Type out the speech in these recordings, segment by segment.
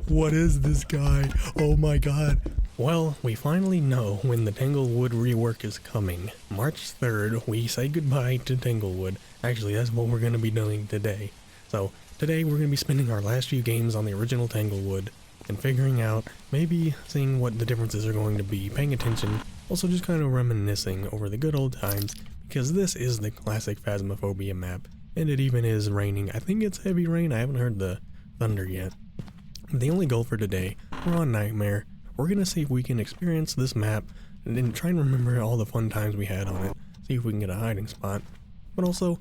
What is this guy? Oh my god. Well, we finally know when the Tanglewood rework is coming. March 3rd, we say goodbye to Tanglewood. Actually, that's what we're going to be doing today. So, today we're going to be spending our last few games on the original Tanglewood and figuring out, maybe seeing what the differences are going to be, paying attention, also just kind of reminiscing over the good old times, because this is the classic Phasmophobia map, and it even is raining. I think it's heavy rain. I haven't heard the thunder yet. The only goal for today, we're on Nightmare. We're gonna see if we can experience this map and then try and remember all the fun times we had on it. See if we can get a hiding spot. But also,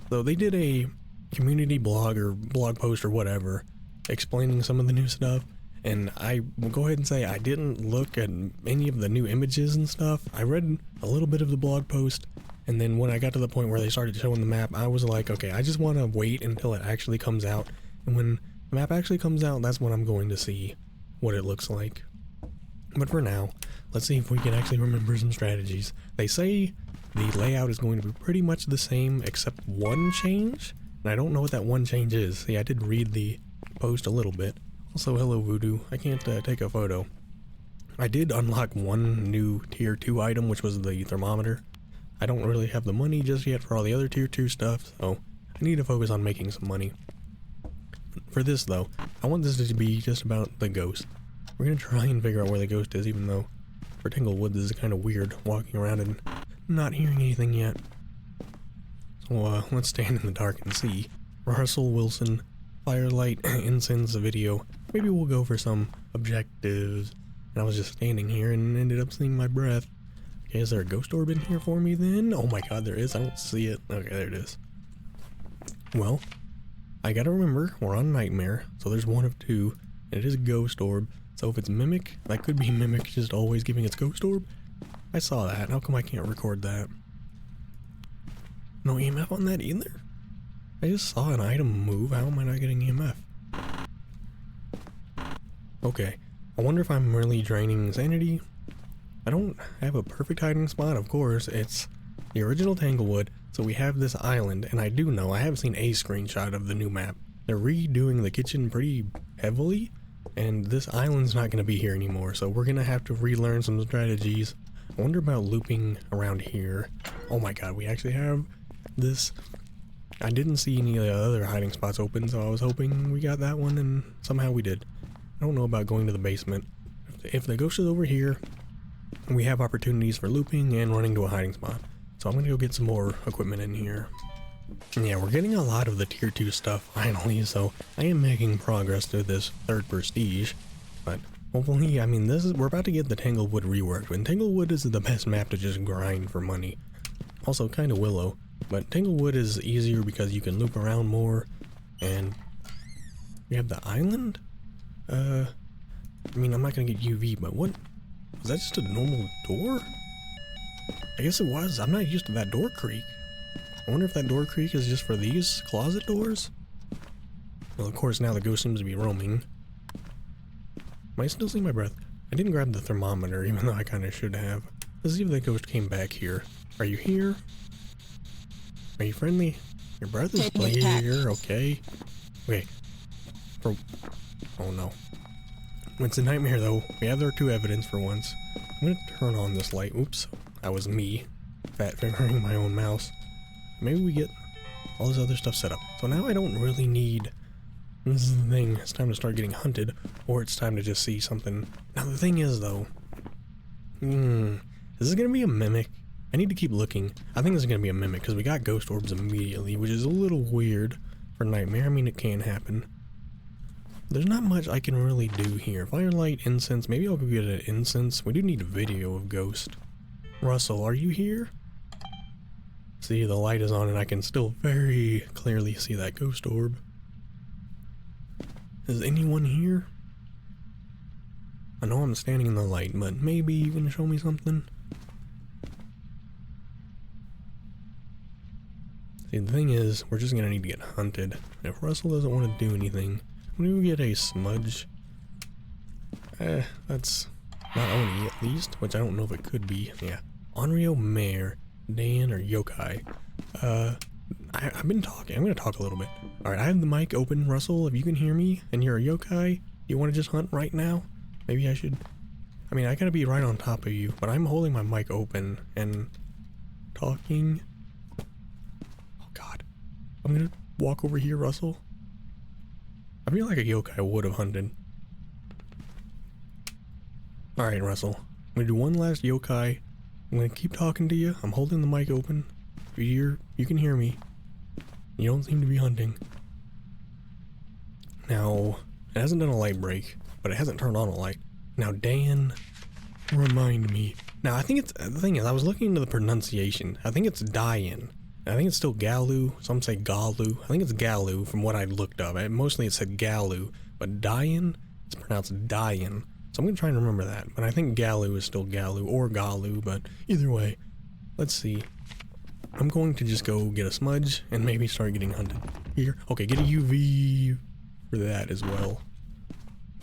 though, they did a community blog or blog post or whatever explaining some of the new stuff, and I will go ahead and say I didn't look at any of the new images and stuff. I read a little bit of the blog post, and then when I got to the point where they started showing the map, I was like, okay, I just want to wait until it actually comes out, and when the map actually comes out, that's when I'm going to see what it looks like. But for now, let's see if we can actually remember some strategies. They say the layout is going to be pretty much the same except one change, and I don't know what that one change is. See, I did read the post a little bit. Also, hello Voodoo, I can't take a photo. I did unlock one new tier 2 item, which was the thermometer. I don't really have the money just yet for all the other tier 2 stuff, so I need to focus on making some money. For this though, I want this to be just about the ghost. We're gonna try and figure out where the ghost is, even though for Tanglewood this is kind of weird, walking around and not hearing anything yet. So let's stand in the dark and see. Russell Wilson, firelight, incense video. Maybe we'll go for some objectives. And I was just standing here and ended up seeing my breath. Okay, is there a ghost orb in here for me then? Oh my god, there is. I don't see it. Okay, there it is. Well, I gotta remember, we're on Nightmare, so there's one of two, and it is a ghost orb. So if it's Mimic, that could be Mimic just always giving its ghost orb. I saw that. How come I can't record that? No EMF on that either? I just saw an item move. How am I not getting EMF? Okay. I wonder if I'm really draining sanity. I don't have a perfect hiding spot, of course. It's the original Tanglewood, so we have this island, and I do know, I have seen a screenshot of the new map. They're redoing the kitchen pretty heavily, and this island's not going to be here anymore, so we're going to have to relearn some strategies. I wonder about looping around here. Oh my god, we actually have this. I didn't see any of the other hiding spots open, so I was hoping we got that one, and somehow we did. I don't know about going to the basement. If the ghost is over here, we have opportunities for looping and running to a hiding spot. So I'm going to go get some more equipment in here. Yeah, we're getting a lot of the tier 2 stuff finally, so I am making progress through this third prestige. But hopefully, I mean, we're about to get the Tanglewood reworked, and Tanglewood is the best map to just grind for money. Also, kind of Willow, but Tanglewood is easier because you can loop around more, and we have the island? I mean, I'm not gonna get UV, but what? Was that just a normal door? I guess it was. I'm not used to that door creak. I wonder if that door creak is just for these closet doors? Well, of course, now the ghost seems to be roaming. Am I still seeing my breath? I didn't grab the thermometer, even though I kind of should have. Let's see if the ghost came back here. Are you here? Are you friendly? Your breath is clear, okay. Okay. Oh no. It's a nightmare though. We have our 2 evidence for once. I'm gonna turn on this light. Oops. That was me. Fat fingering my own mouse. Maybe we get all this other stuff set up. So now I don't really need... This is the thing. It's time to start getting hunted. Or it's time to just see something. Now the thing is though... Is this gonna be a Mimic? I need to keep looking. I think this is gonna be a Mimic because we got ghost orbs immediately, which is a little weird for Nightmare. I mean, it can happen. There's not much I can really do here. Firelight, incense. Maybe I'll go get an incense. We do need a video of ghost. Russell, are you here? See, the light is on and I can still very clearly see that ghost orb. Is anyone here? I know I'm standing in the light, but maybe you can show me something? See, the thing is, we're just gonna need to get hunted. If Russell doesn't want to do anything, when we get a smudge, that's not Oni at least, which I don't know if it could be. Yeah, Onryo, Mare, Dan, or Yokai. I've been talking. I'm gonna talk a little bit. All right, I have the mic open, Russell. If you can hear me and you're a Yokai, You want to just hunt right now? Maybe I should... I mean, I gotta be right on top of you, but I'm holding my mic open and talking. Oh god. I'm gonna walk over here, Russell. I feel like a yokai would have hunted. Alright, Russell. I'm gonna do one last yokai. I'm gonna keep talking to you. I'm holding the mic open. You can hear me. You don't seem to be hunting. Now, it hasn't done a light break, but it hasn't turned on a light. Now, Dan, remind me. Now, I think it's, the thing is, I was looking into the pronunciation. I think it's Dian. I think it's still Galu. Some say Galu. I think it's Galu from what I looked up. Mostly it said Galu, but Dian, it's pronounced Dian. So I'm going to try and remember that. But I think Galu is still Galu or Galu, but either way, let's see. I'm going to just go get a smudge and maybe start getting hunted. Here. Okay, get a UV for that as well.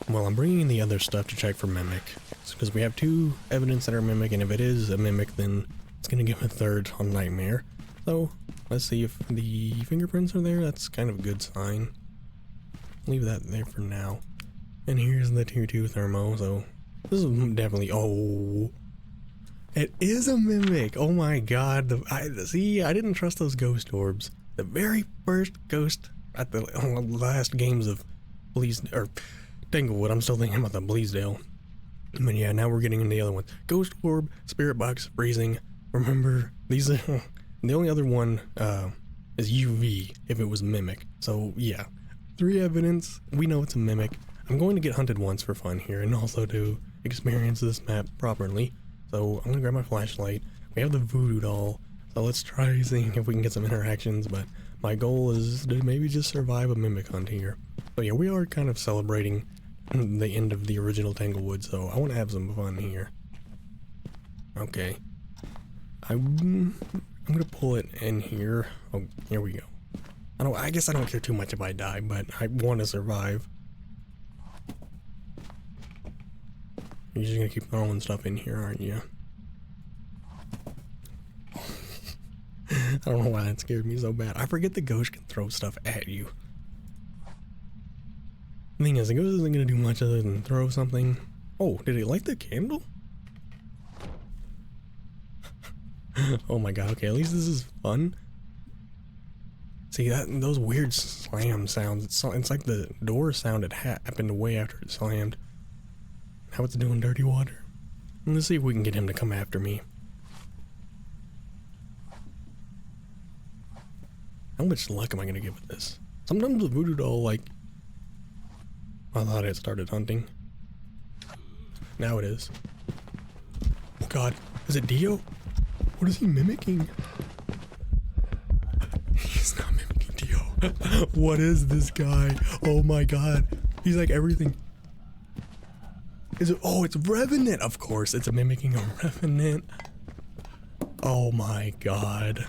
Well, I'm bringing in the other stuff to check for mimic. Because we have 2 evidence that are mimic, and if it is a mimic, then it's going to give a 3rd on nightmare. So, let's see if the fingerprints are there. That's kind of a good sign. Leave that there for now. And here's the tier 2 thermo, so this is definitely... Oh, it is a mimic! Oh my god. See, I didn't trust those ghost orbs. The very first ghost at the last games of Tanglewood. I'm still thinking about the Bleasdale. But yeah, now we're getting into the other ones. Ghost orb, spirit box, freezing. Remember, these are... The only other one is UV, if it was mimic. So yeah, 3 evidence. We know it's a mimic. I'm going to get hunted once for fun here, and also to experience this map properly. So I'm gonna grab my flashlight. We have the voodoo doll, so let's try seeing if we can get some interactions, but my goal is to maybe just survive a mimic hunt here. So yeah, we are kind of celebrating the end of the original Tanglewood, so I want to have some fun here. Okay. I'm gonna pull it in here. Oh, here we go. I guess I don't care too much if I die, but I want to survive. You're just gonna keep throwing stuff in here, aren't you? I don't know why that scared me so bad. I forget the ghost can throw stuff at you. The thing is, the ghost isn't gonna do much other than throw something. Oh, did it light the candle? Oh my god, okay, at least this is fun. See, those weird slam sounds, it's like the door sound had happened way after it slammed. Now it's doing dirty water. Let's see if we can get him to come after me. How much luck am I gonna get with this? Sometimes the voodoo doll, like... I thought it started hunting. Now it is. Oh god, is it Dio? What is he mimicking? He's not mimicking Dio. What is this guy? Oh my god. He's like everything. Is it? Oh, it's Revenant. Of course, it's mimicking a Revenant. Oh my god.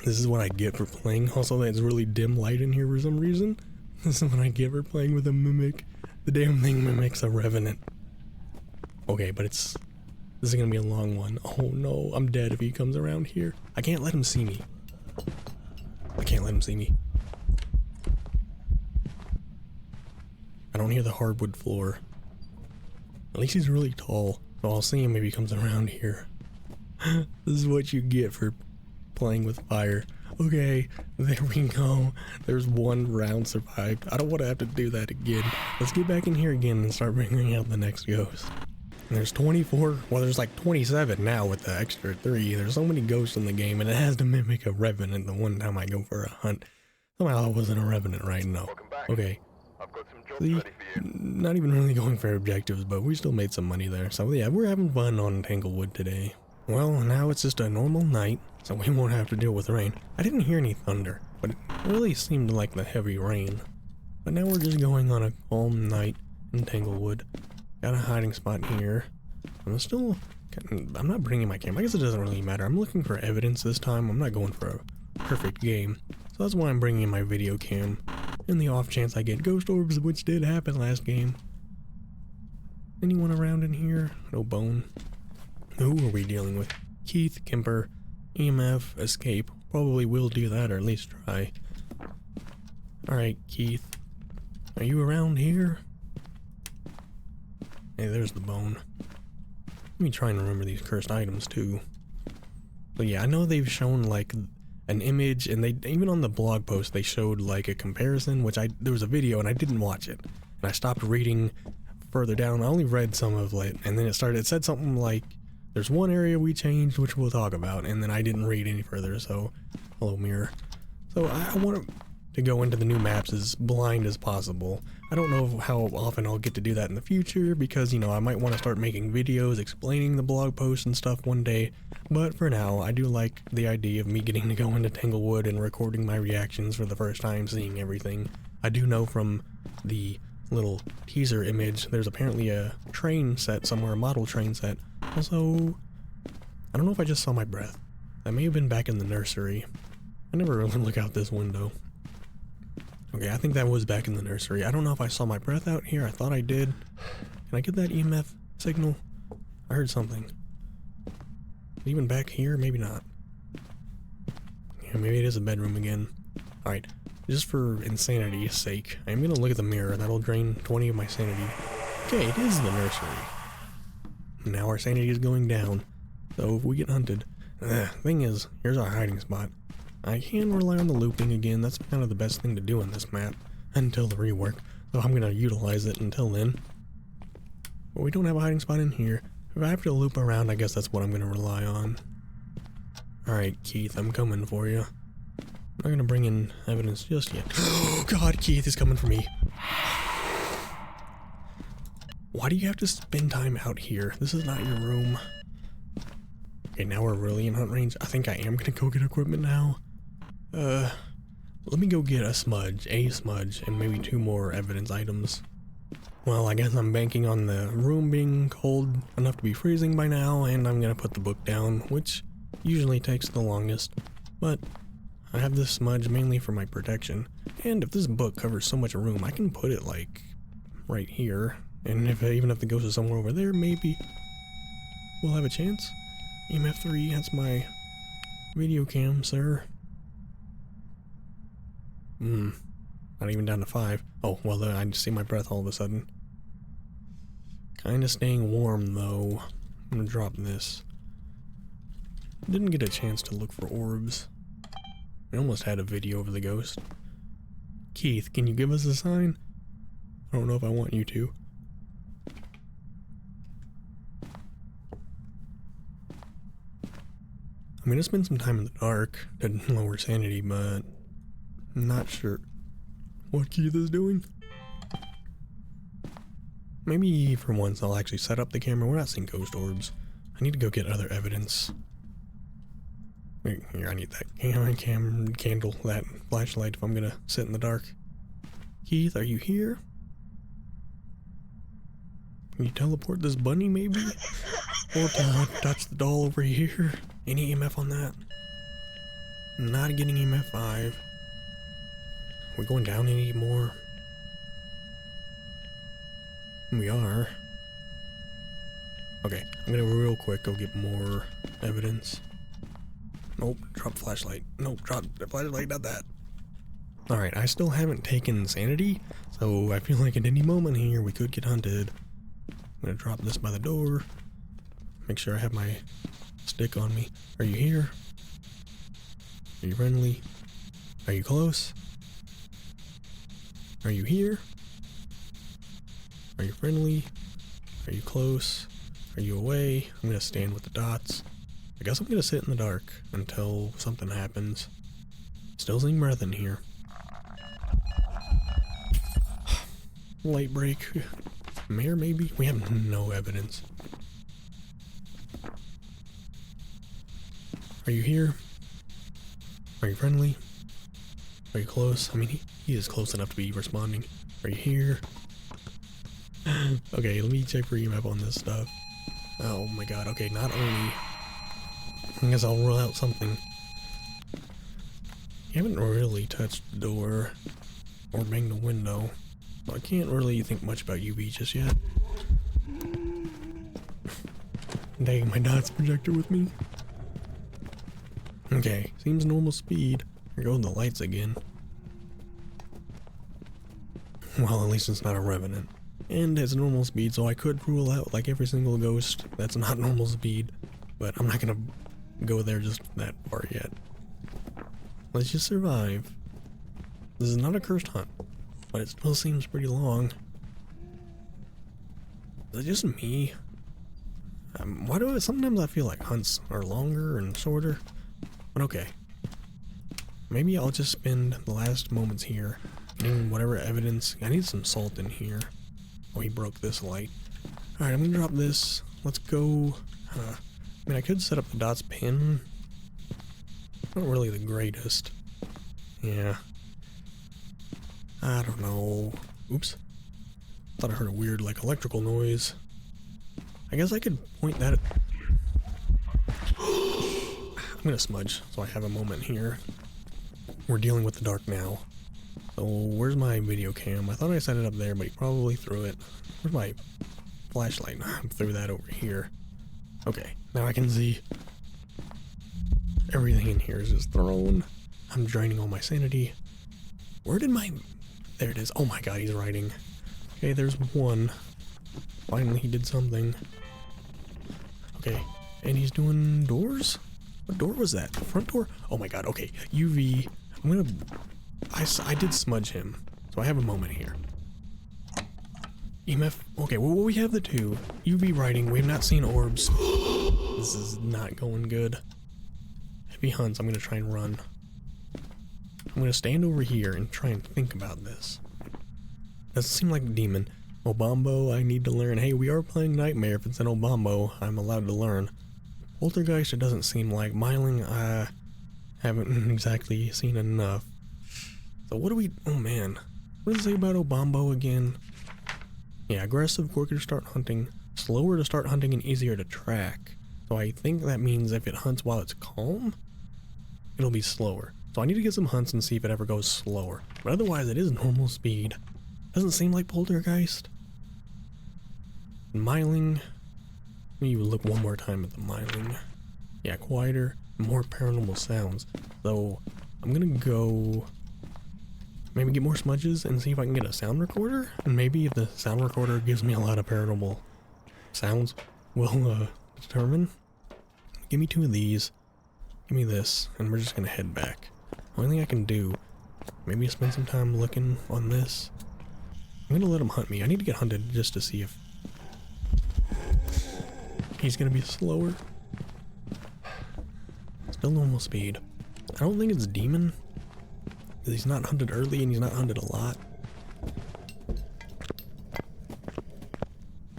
This is what I get for playing. Also, it's really dim light in here for some reason. This is what I get for playing with a mimic. The damn thing mimics a Revenant. Okay, but this is gonna be a long one. Oh no, I'm dead if he comes around here. I can't let him see me. I can't let him see me. I don't hear the hardwood floor. At least he's really tall, so I'll see him if he comes around here. This is what you get for playing with fire. Okay, there we go. There's 1 round survived. I don't want to have to do that again. Let's get back in here again and start bringing out the next ghost. There's 24, well there's like 27 now with the extra 3. There's so many ghosts in the game, and it has to mimic a Revenant the one time I go for a hunt. Somehow I wasn't a Revenant, right? No. Okay. I've got some jobs See, ready for you. not even really going for objectives, but we still made some money there. So yeah, we're having fun on Tanglewood today. Well, now it's just a normal night, so we won't have to deal with rain. I didn't hear any thunder, but it really seemed like the heavy rain. But now we're just going on a calm night in Tanglewood. Got a hiding spot here. I'm not bringing my camera. I guess it doesn't really matter. I'm looking for evidence this time. I'm not going for a perfect game. So that's why I'm bringing in my video cam. In the off chance I get ghost orbs, which did happen last game. Anyone around in here? No bone. Who are we dealing with? Keith, Kemper, EMF, Escape. Probably will do that, or at least try. Alright, Keith. Are you around here? Hey, there's the bone. Let me try and remember these cursed items too. But yeah, I know they've shown like an image, and they even on the blog post they showed like a comparison, which there was a video and I didn't watch it. And I stopped reading further down. I only read some of it, and then it said something like, there's one area we changed, which we'll talk about, and then I didn't read any further, so, hello mirror. So I want to go into the new maps as blind as possible. I don't know how often I'll get to do that in the future, because, you know, I might want to start making videos explaining the blog posts and stuff one day, but for now, I do like the idea of me getting to go into Tanglewood and recording my reactions for the first time, seeing everything. I do know from the little teaser image, there's apparently a train set somewhere, a model train set. Also, I don't know if I just saw my breath. That may have been back in the nursery. I never really look out this window. Okay, I think that was back in the nursery. I don't know if I saw my breath out here. I thought I did. Can I get that EMF signal? I heard something. Even back here? Maybe not. Yeah, maybe it is a bedroom again. Alright. Just for insanity's sake, I'm gonna look at the mirror. That'll drain 20 of my sanity. Okay, it is the nursery. Now our sanity is going down. So if we get hunted... thing is, here's our hiding spot. I can rely on the looping again. That's kind of the best thing to do in this map. Until the rework. So I'm gonna utilize it until then. But we don't have a hiding spot in here. If I have to loop around, I guess that's what I'm gonna rely on. Alright, Keith, I'm coming for you. I'm not gonna bring in evidence just yet. Oh god, Keith is coming for me. Why do you have to spend time out here? This is not your room. Okay, now we're really in hunt range. I think I am gonna go get equipment now. Let me go get a smudge, and maybe 2 more evidence items. Well, I guess I'm banking on the room being cold enough to be freezing by now, and I'm gonna put the book down, which usually takes the longest. But I have this smudge mainly for my protection, and if this book covers so much room, I can put it like right here, and even if the ghost is somewhere over there, maybe we'll have a chance. EMF 3, that's my video cam, sir. Not even down to 5. Oh, well, I just see my breath all of a sudden. Kinda staying warm, though. I'm gonna drop this. Didn't get a chance to look for orbs. I almost had a video of the ghost. Keith, can you give us a sign? I don't know if I want you to. I'm gonna spend some time in the dark to lower sanity, but I'm not sure what Keith is doing. Maybe for once I'll actually set up the camera. We're not seeing ghost orbs. I need to go get other evidence. Here, I need that candle, that flashlight if I'm gonna sit in the dark. Keith, are you here? Can you teleport this bunny maybe? Or touch the doll over here? Any EMF on that? Not getting EMF 5. We're going down any more? We are. Okay, I'm gonna real quick go get more evidence. Nope, drop flashlight. Nope, drop the flashlight, not that. Alright, I still haven't taken sanity, so I feel like at any moment here we could get hunted. I'm gonna drop this by the door. Make sure I have my stick on me. Are you here? Are you friendly? Are you close? Are you here? Are you friendly? Are you close? Are you away? I'm gonna stand with the dots. I guess I'm gonna sit in the dark until something happens. Still seeing breath in here. Light break. Mayor maybe? We have no evidence. Are you here? Are you friendly? Are you close? I mean, he is close enough to be responding. Are you here? Okay, let me check for EMF on this stuff. Oh my god, okay, not only... I guess I'll roll out something. You haven't really touched the door or banged the window. So I can't really think much about UV just yet. I'm taking my dots projector with me. Okay, seems normal speed. Here go the lights again. Well, at least it's not a revenant. and it's normal speed, so I could rule out like every single ghost that's not normal speed, but I'm not gonna go there just that far yet. Let's just survive. This is not a cursed hunt, but it still seems pretty long. Is it just me? Why do sometimes I feel like hunts are longer and shorter? But okay. Maybe I'll just spend the last moments here getting whatever evidence. I need some salt in here. Oh, he broke this light. Alright, I'm gonna drop this. Let's go. I mean, I could set up the dots pin. Not really the greatest. Yeah. I don't know. Oops. Thought I heard a weird, like, electrical noise. I guess I could point that at... I'm gonna smudge, so I have a moment here. We're dealing with the dark now. So, where's my video cam? I thought I set it up there, but he probably threw it. Where's my flashlight? I threw that over here. Okay, now I can see. Everything in here is just thrown. I'm draining all my sanity. Where did my... There it is. Oh my god, he's writing. Okay, there's one. Finally, he did something. Okay, and he's doing doors? What door was that? The front door? Oh my god, okay. UV. I'm gonna... I did smudge him, so I have a moment here. EMF. Okay, well, we have the two. UV writing. We have not seen orbs. This is not going good. Heavy hunts. I'm gonna try and run. I'm gonna stand over here and try and think about this. Doesn't seem like a demon. Obambo, I need to learn. Hey, we are playing Nightmare. If it's an Obambo, I'm allowed to learn. Poltergeist, it doesn't seem like. Myling, I haven't exactly seen enough. So what do we... Oh man. What does it say about Obambo again? Yeah, aggressive, quicker to start hunting, slower to start hunting, and easier to track. So I think that means if it hunts while it's calm, it'll be slower. So I need to get some hunts and see if it ever goes slower. But otherwise, it is normal speed. Doesn't seem like Poltergeist. Myling. Let me look one more time at the Myling. Yeah, quieter, more paranormal sounds. So I'm gonna go... Maybe get more smudges and see if I can get a sound recorder? And maybe if the sound recorder gives me a lot of paranormal sounds, we'll determine. Give me 2 of these. Give me this, and we're just gonna head back. Only thing I can do, maybe spend some time looking on this. I'm gonna let him hunt me. I need to get hunted just to see if he's gonna be slower. Still normal speed. I don't think it's demon. He's not hunted early and he's not hunted a lot.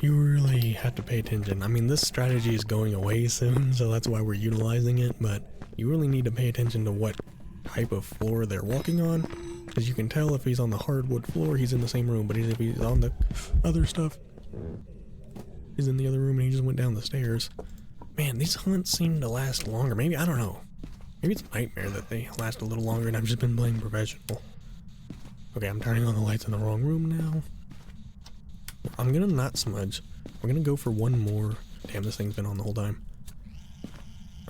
You really have to pay attention. I mean, this strategy is going away soon, so that's why we're utilizing it, but you really need to pay attention to what type of floor they're walking on, because you can tell if he's on the hardwood floor, he's in the same room, but if he's on the other stuff, he's in the other room and he just went down the stairs. Man, these hunts seem to last longer. Maybe, I don't know. Maybe it's Nightmare that they last a little longer and I've just been playing professional. Okay, I'm turning on the lights in the wrong room now. I'm gonna not smudge. We're gonna go for one more. Damn, this thing's been on the whole time.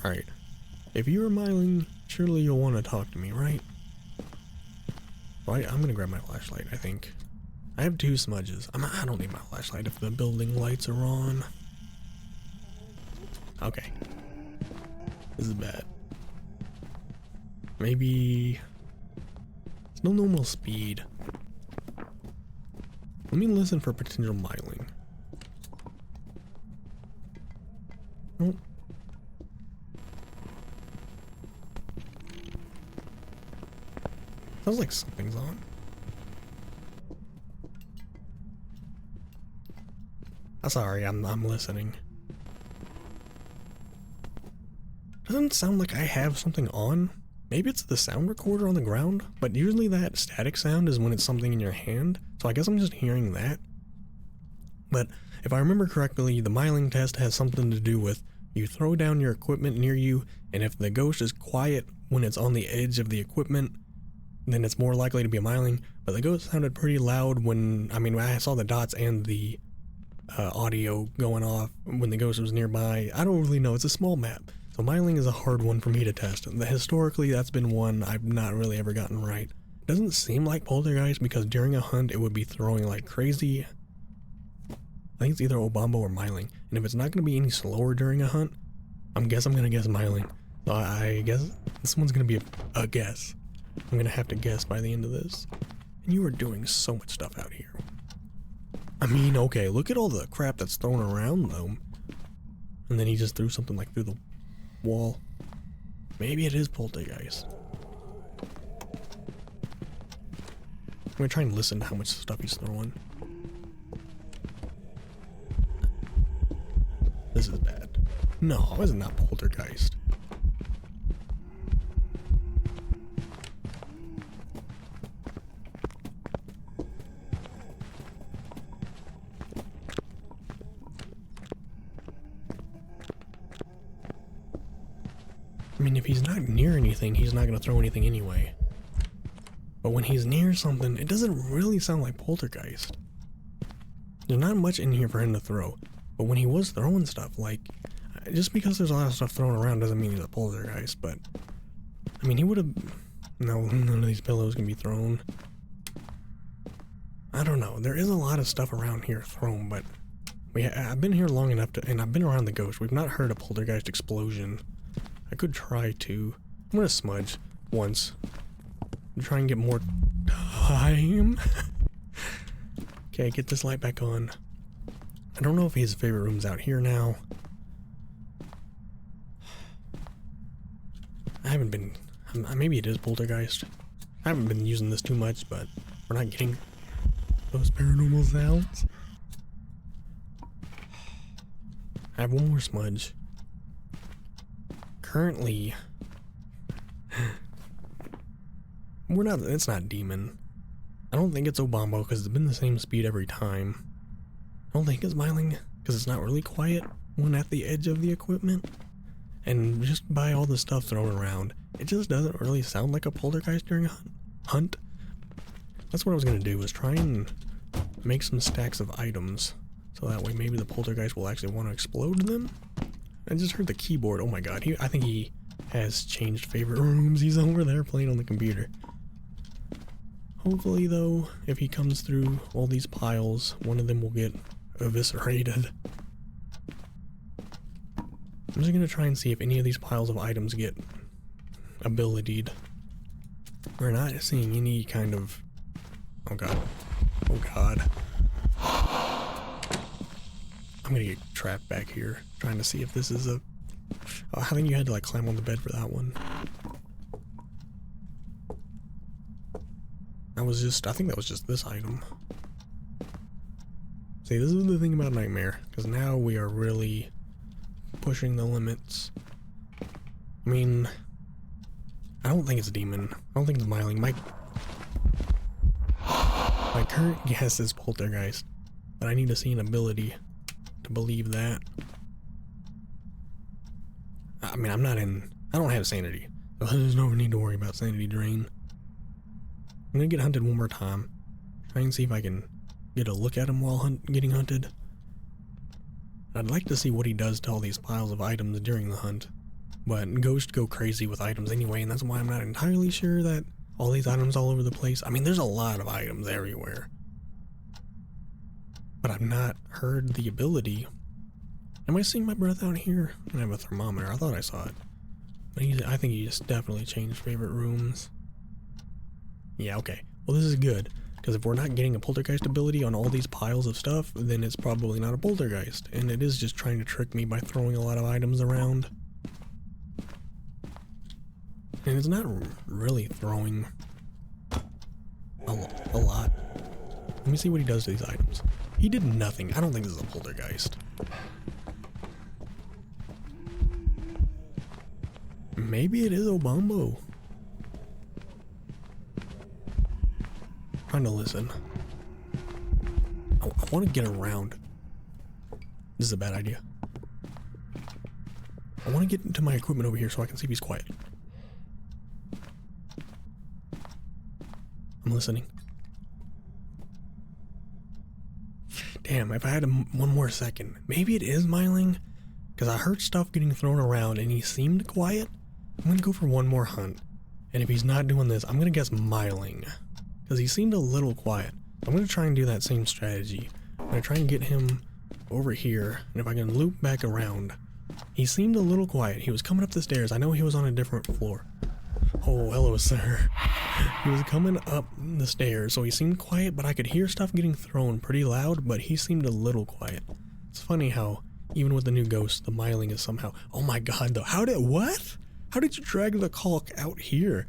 Alright. If you are Myling, surely you'll want to talk to me, right? Well, I'm gonna grab my flashlight, I think. I have 2 smudges. I don't need my flashlight if the building lights are on. Okay. This is bad. Maybe... It's no normal speed. Let me listen for potential Myling. Nope. Sounds like something's on. Sorry, I'm listening. Doesn't sound like I have something on. Maybe it's the sound recorder on the ground, but usually that static sound is when it's something in your hand, so I guess I'm just hearing that. But if I remember correctly, the Myling test has something to do with you throw down your equipment near you, and if the ghost is quiet when it's on the edge of the equipment, then it's more likely to be a Myling. But the ghost sounded pretty loud when, I saw the dots and the audio going off when the ghost was nearby. I don't really know, it's a small map. So Myling is a hard one for me to test. Historically, that's been one I've not really ever gotten right. Doesn't seem like Poltergeist because during a hunt it would be throwing like crazy. I think it's either Obambo or Myling. And if it's not going to be any slower during a hunt, I'm going to guess Myling. So I guess this one's going to be a guess. I'm going to have to guess by the end of this. And you are doing so much stuff out here. I mean, okay, look at all the crap that's thrown around though. And then he just threw something like through the wall. Maybe it is poltergeist. I'm gonna try and listen to how much stuff he's throwing. This is bad. No, it's not poltergeist. I mean, if he's not near anything, he's not gonna throw anything anyway. But when he's near something, it doesn't really sound like poltergeist. There's not much in here for him to throw. But when he was throwing stuff, like, just because there's a lot of stuff thrown around doesn't mean he's a poltergeist, but, I mean, he would have, no, none of these pillows can be thrown. I don't know, there is a lot of stuff around here thrown, but I've been here long enough to, and I've been around the ghost. We've not heard a poltergeist explosion. I could try to. I'm gonna smudge once. Try and get more time. Okay, get this light back on. I don't know if his favorite room's out here now. I haven't been, maybe it is poltergeist. I haven't been using this too much, but we're not getting those paranormal sounds. I have one more smudge. Currently, it's not demon. I don't think it's Obambo because it's been the same speed every time. I don't think it's Myling because it's not really quiet when at the edge of the equipment. And just by all the stuff thrown around, it just doesn't really sound like a poltergeist during a hunt. That's what I was going to do, was try and make some stacks of items. So that way maybe the poltergeist will actually want to explode them. I just heard the keyboard. Oh my god, I think he has changed favorite rooms. He's over there playing on the computer. Hopefully though, if he comes through all these piles, one of them will get eviscerated. I'm just gonna try and see if any of these piles of items get abilitied. We're not seeing any kind of... Oh god. Oh god. I'm gonna get trapped back here, trying to see if this is a... Oh, I think you had to like climb on the bed for that one. I think that was just this item. See, this is the thing about Nightmare, because now we are really pushing the limits. I mean, I don't think it's a demon. I don't think it's Myling. My current guess is poltergeist, but I need to see an ability to believe that. I mean, I don't have sanity, so there's no need to worry about sanity drain. I'm gonna get hunted one more time. Try and see if I can get a look at him while getting hunted. I'd like to see what he does to all these piles of items during the hunt. But ghosts go crazy with items anyway, and that's why I'm not entirely sure that all these items all over the place. I mean, there's a lot of items everywhere. But I've not heard the ability. Am I seeing my breath out here? I have a thermometer. I thought I saw it. But I think he just definitely changed favorite rooms. Yeah, okay. Well, this is good, because if we're not getting a poltergeist ability on all these piles of stuff, then it's probably not a poltergeist, and it is just trying to trick me by throwing a lot of items around. And it's not really throwing a lot. Let me see what he does to these items. He did nothing. I don't think this is a poltergeist. Maybe it is Obambo. Trying to listen. I want to get around. This is a bad idea. I want to get into my equipment over here so I can see if he's quiet. I'm listening. Damn, if I had one more second. Maybe it is Myling, because I heard stuff getting thrown around and he seemed quiet. I'm going to go for one more hunt. And if he's not doing this, I'm going to guess Myling, because he seemed a little quiet. I'm going to try and do that same strategy. I'm going to try and get him over here, and if I can loop back around, he seemed a little quiet. He was coming up the stairs. I know he was on a different floor. Oh, hello, sir. He was coming up the stairs, so he seemed quiet, but I could hear stuff getting thrown pretty loud, but he seemed a little quiet. It's funny how, even with the new ghost, the myling is somehow... Oh my god, though. What? How did you drag the caulk out here?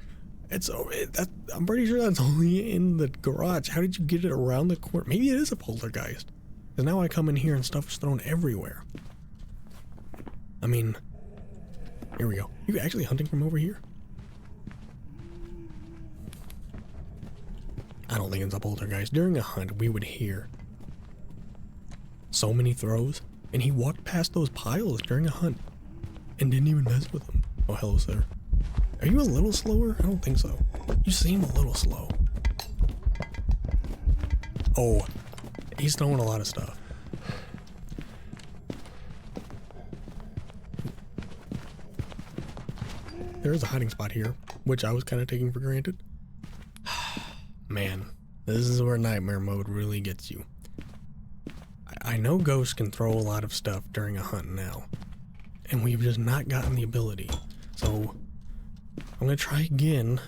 I'm pretty sure that's only in the garage. How did you get it around the corner? Maybe it is a poltergeist. Because now I come in here and stuff is thrown everywhere. I mean, here we go. You actually hunting from over here? I don't think it's a poltergeist. During a hunt, we would hear so many throws, and he walked past those piles during a hunt and didn't even mess with them. Oh, hello, sir. Are you a little slower? I don't think so. You seem a little slow. Oh, he's throwing a lot of stuff. There is a hiding spot here, which I was kind of taking for granted. Man, this is where nightmare mode really gets you. I know ghosts can throw a lot of stuff during a hunt now, and we've just not gotten the ability. So I'm gonna try again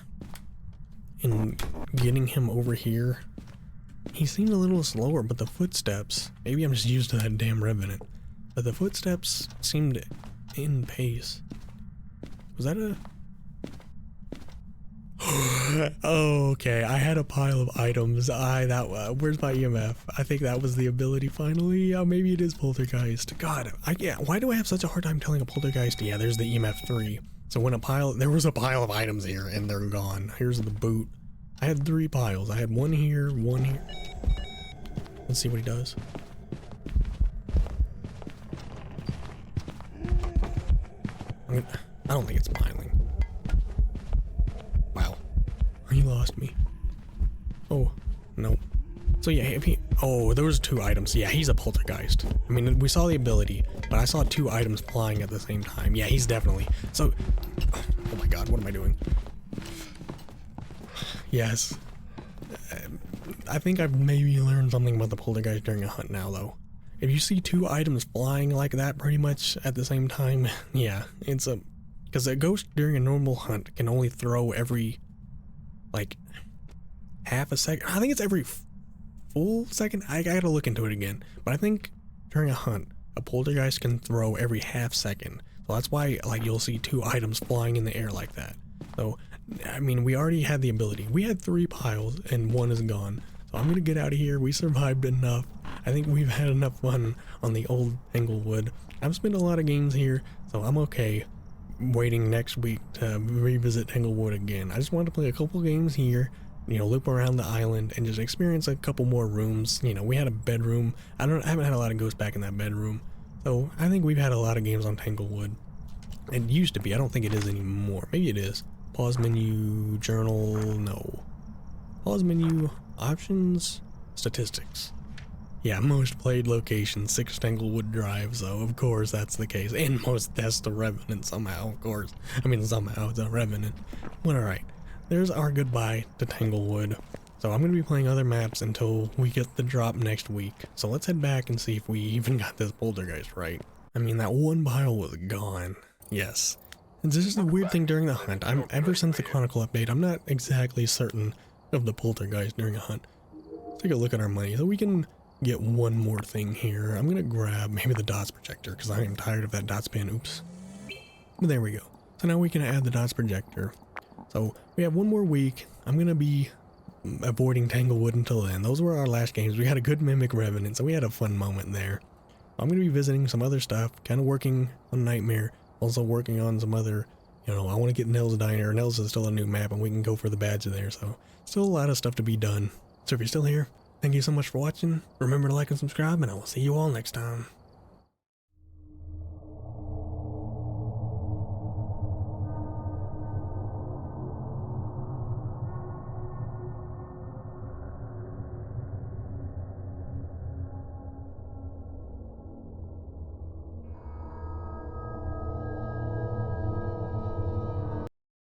in getting him over here. He seemed a little slower, but the footsteps, maybe I'm just used to that damn revenant, but the footsteps seemed in pace. Was that a... Oh, okay, I had a pile of items. Where's my EMF? I think that was the ability finally. Maybe it is poltergeist. God, why do I have such a hard time telling a poltergeist? Yeah, there's the EMF 3. So when there was a pile of items here and they're gone. Here's the boot. I had 3 piles. I had one here, one here. Let's see what he does. I don't think it's smiling. Wow. He lost me. Oh, no. So yeah, there was 2 items. Yeah, he's a poltergeist. I mean, we saw the ability, but I saw 2 items flying at the same time. Yeah, he's definitely. So, oh my god, what am I doing? Yes. I think I've maybe learned something about the poltergeist during a hunt now, though. If you see 2 items flying like that pretty much at the same time, yeah, because a ghost during a normal hunt can only throw every, like, half a second. I think it's every full second. I gotta look into it again. But I think during a hunt, a poltergeist can throw every half second. So that's why, like, you'll see 2 items flying in the air like that. So, I mean, we already had the ability. We had 3 piles and 1 is gone. So I'm gonna get out of here. We survived enough. I think we've had enough fun on the old Tanglewood. I've spent a lot of games here, so I'm okay waiting next week to revisit Tanglewood again. I just wanted to play a couple games here, you know, loop around the island and just experience a couple more rooms. You know, we had a bedroom. I haven't had a lot of ghosts back in that bedroom. So I think we've had a lot of games on Tanglewood. It used to be. I don't think it is anymore. Maybe it is. Pause menu, journal, no. Pause menu, options, statistics. Yeah, most played location, 6 Tanglewood Drive, so of course that's the case. And most deaths to Revenant somehow, of course. I mean, somehow it's a Revenant. But alright, there's our goodbye to Tanglewood. So I'm going to be playing other maps until we get the drop next week. So let's head back and see if we even got this poltergeist right. I mean, that 1 pile was gone. Yes. And this is the weird thing during the hunt. Ever since the Chronicle update, I'm not exactly certain of the poltergeist during a hunt. Let's take a look at our money so we can get one more thing here. I'm gonna grab maybe the dots projector because I am tired of that dots pan. Oops. But there we go. So now we can add the dots projector. So we have 1 more week. I'm gonna be avoiding Tanglewood until then. Those were our last games. We had a good Mimic Revenant, so we had a fun moment there. I'm gonna be visiting some other stuff, kind of working on Nightmare, also working on some other, you know, I want to get Nell's Diner. Nell's is still a new map and we can go for the badge there, so still a lot of stuff to be done. So if you're still here, thank you so much for watching. Remember to like and subscribe, and I will see you all next time.